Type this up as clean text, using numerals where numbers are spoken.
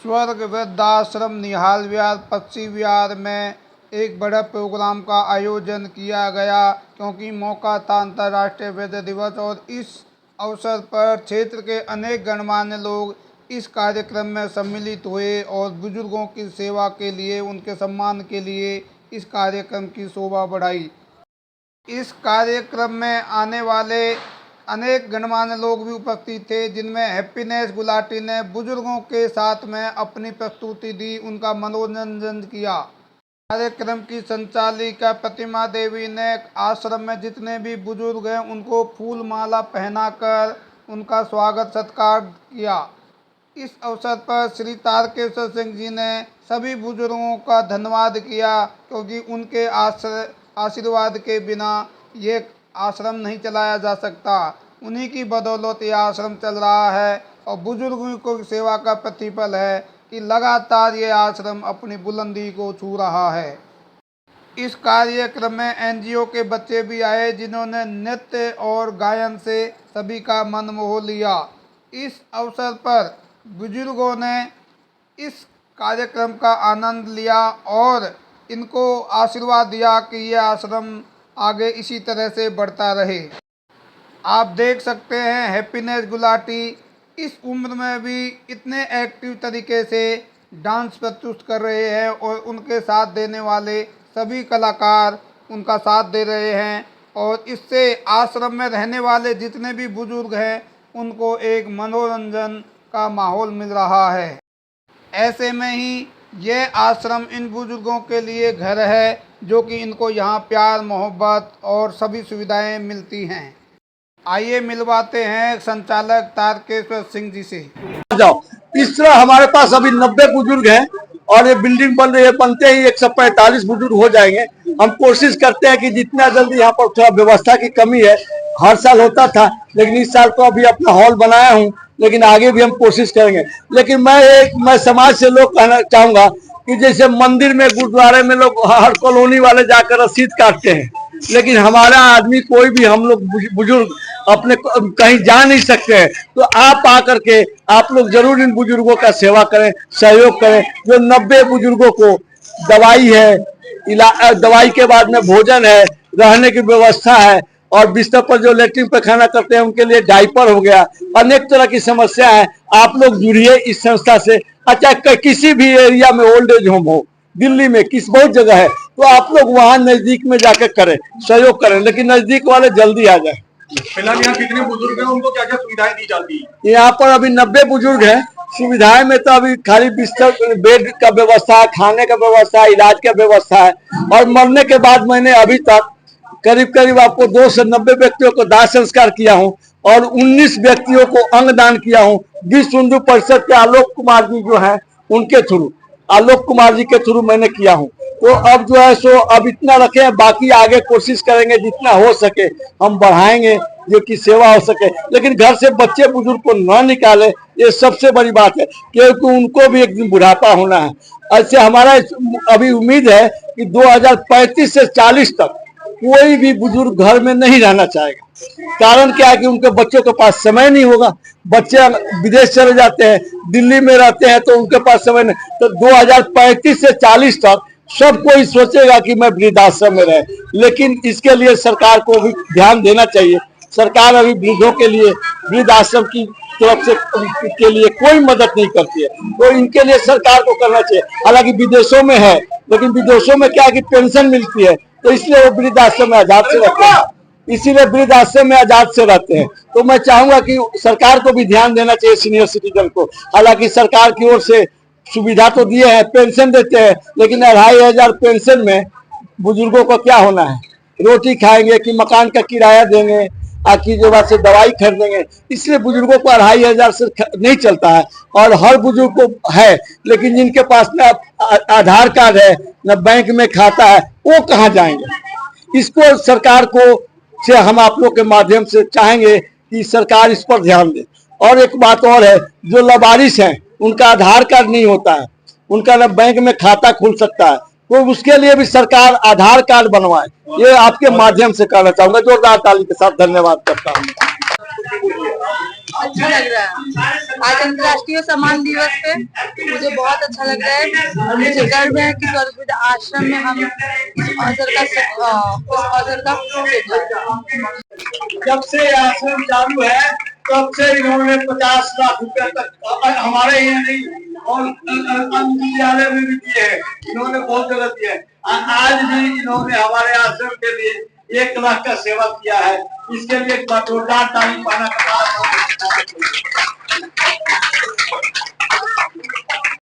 स्वर्ग वृद्धाश्रम निहाल विहार पश्चिम विहार में एक बड़े प्रोग्राम का आयोजन किया गया क्योंकि मौका था अंतर्राष्ट्रीय वृद्ध दिवस और इस अवसर पर क्षेत्र के अनेक गणमान्य लोग इस कार्यक्रम में सम्मिलित हुए और बुजुर्गों की सेवा के लिए उनके सम्मान के लिए इस कार्यक्रम की शोभा बढ़ाई। इस कार्यक्रम में आने वाले अनेक गणमान्य लोग भी उपस्थित थे, जिनमें हैप्पीनेस गुलाटी ने बुजुर्गों के साथ में अपनी प्रस्तुति दी, उनका मनोरंजन किया। कार्यक्रम की संचालिका प्रतिमा देवी ने आश्रम में जितने भी बुजुर्ग हैं उनको फूल माला पहनाकर उनका स्वागत सत्कार किया। इस अवसर पर श्री तारकेश्वर सिंह जी ने सभी बुजुर्गों का धन्यवाद किया क्योंकि उनके आशीर्वाद के बिना ये आश्रम नहीं चलाया जा सकता। उन्हीं की बदौलत ये आश्रम चल रहा है और बुजुर्गों को सेवा का प्रतिफल है कि लगातार ये आश्रम अपनी बुलंदी को छू रहा है। इस कार्यक्रम में एनजीओ के बच्चे भी आए, जिन्होंने नृत्य और गायन से सभी का मन मोह लिया। इस अवसर पर बुजुर्गों ने इस कार्यक्रम का आनंद लिया और इनको आशीर्वाद दिया कि यह आश्रम आगे इसी तरह से बढ़ता रहे। आप देख सकते हैं हैप्पीनेस गुलाटी इस उम्र में भी इतने एक्टिव तरीके से डांस प्रस्तुत कर रहे हैं और उनके साथ देने वाले सभी कलाकार उनका साथ दे रहे हैं और इससे आश्रम में रहने वाले जितने भी बुजुर्ग हैं उनको एक मनोरंजन का माहौल मिल रहा है। ऐसे में ही ये आश्रम इन बुजुर्गों के लिए घर है, जो कि इनको यहाँ प्यार मोहब्बत और सभी सुविधाएं मिलती हैं। आइए मिलवाते हैं संचालक तारकेश्वर सिंह जी से। जाओ, इस तरह हमारे पास अभी 90 बुजुर्ग हैं और ये बिल्डिंग बन रही है, बनते ही 145 बुजुर्ग हो जाएंगे। हम कोशिश करते हैं कि जितना जल्दी, यहाँ पर थोड़ा व्यवस्था की कमी है, हर साल होता था लेकिन इस साल तो अभी अपना हॉल बनाया हूँ, लेकिन आगे भी हम कोशिश करेंगे। लेकिन मैं समाज से लोग कहना चाहूंगा कि जैसे मंदिर में गुरुद्वारे में लोग हर कॉलोनी वाले जाकर रसीद काटते हैं, लेकिन हमारा आदमी कोई भी, हम लोग बुजुर्ग अपने कहीं जा नहीं सकते हैं, तो आप आकर के आप लोग जरूर इन बुजुर्गों का सेवा करें, सहयोग करें। जो 90 बुजुर्गों को दवाई है, दवाई के बाद में भोजन है, रहने की व्यवस्था है और बिस्तर पर जो लेटरिन पैखाना करते हैं उनके लिए डायपर हो गया, अनेक तरह की समस्या है। आप लोग जुड़िए इस संस्था से। अच्छा, किसी भी एरिया में ओल्ड एज होम हो, दिल्ली में बहुत जगह है, तो आप लोग वहां नजदीक में जाकर करें, सहयोग करें, लेकिन नजदीक वाले जल्दी आ जाए। फिलहाल यहाँ कितने बुजुर्ग हैं, उनको क्या क्या सुविधाएं दी जाती है? यहाँ पर अभी 90 बुजुर्ग हैं। सुविधाएं में तो अभी खाली बिस्तर, बेड का व्यवस्था है, खाने का व्यवस्था है, इलाज का व्यवस्था है और मरने के बाद मैंने अभी तक करीब आपको 2 से 90 व्यक्तियों को दाह संस्कार किया हूँ और 19 व्यक्तियों को अंगदान किया हूँ। विश्व हिंदू परिषद के आलोक कुमार जी जो है उनके थ्रू, आलोक कुमार जी के थ्रू मैंने किया हूँ। तो अब जो है सो अब इतना रखे हैं, बाकी आगे कोशिश करेंगे जितना हो सके हम बढ़ाएंगे, जो कि सेवा हो सके। लेकिन घर से बच्चे बुजुर्ग को न निकाले, ये सबसे बड़ी बात है, क्योंकि उनको भी एक दिन बुढ़ापा होना है। ऐसे हमारा अभी उम्मीद है कि 2035 से 40 तक कोई भी बुजुर्ग घर में नहीं रहना चाहेगा। कारण क्या है कि उनके बच्चों के पास समय नहीं होगा, बच्चे विदेश चले जाते हैं, दिल्ली में रहते हैं, तो उनके पास समय नहीं। तो 2035 से 40 तक सब कोई सोचेगा कि मैं वृद्धाश्रम में रहे, लेकिन इसके लिए सरकार को भी ध्यान देना चाहिए। सरकार अभी वृद्धों के लिए वृद्धाश्रम की तरफ से के लिए कोई मदद नहीं करती है, तो इनके लिए सरकार को करना चाहिए। हालांकि विदेशों में है, लेकिन विदेशों में क्या है कि पेंशन मिलती है, तो इसलिए वो वृद्धाश्रम में आजाद से रहते हैं, इसीलिए वृद्धाश्रम में आजाद से रहते हैं। तो मैं चाहूंगा कि सरकार को भी ध्यान देना चाहिए सीनियर सिटीजन को। हालांकि सरकार की ओर से सुविधा तो दिए हैं, पेंशन देते हैं, लेकिन 2500 पेंशन में बुजुर्गों को क्या होना है? रोटी खाएंगे कि मकान का किराया देंगे, आखिर जो बात से दवाई खरीदेंगे। इसलिए बुजुर्गों को 2500 से नहीं चलता है और हर बुजुर्ग को है, लेकिन जिनके पास न आधार कार्ड है न बैंक में खाता है, वो कहाँ जाएंगे? इसको सरकार को से हम आप लोग के माध्यम से चाहेंगे कि सरकार इस पर ध्यान दे। और एक बात और है, जो लावारिस हैं उनका आधार कार्ड नहीं होता है, उनका न बैंक में खाता खुल सकता है, तो उसके लिए भी सरकार आधार कार्ड बनवाए। ये आपके माध्यम से कहना चाहूंगा। जोरदार ताली के साथ धन्यवाद करता हूँ। अच्छा लग रहा है। आज अंतर्राष्ट्रीय सम्मान दिवस पे मुझे बहुत अच्छा लग रहा है और मुझे गर्व है कि स्वर्ग वृद्ध आश्रम में हम इस अवसर का जब से आश्रम चालू है तब से इन्होंने 50 लाख रुपए तक हमारे यहाँ नहीं और विद्यालय में भी दिए हैं। इन्होंने बहुत जगह दिए हैं। आज भी इन्होंने हमारे आश्रम के लिए 1 लाख का सेवा किया है। इसके लिए जोरदार ताली पाना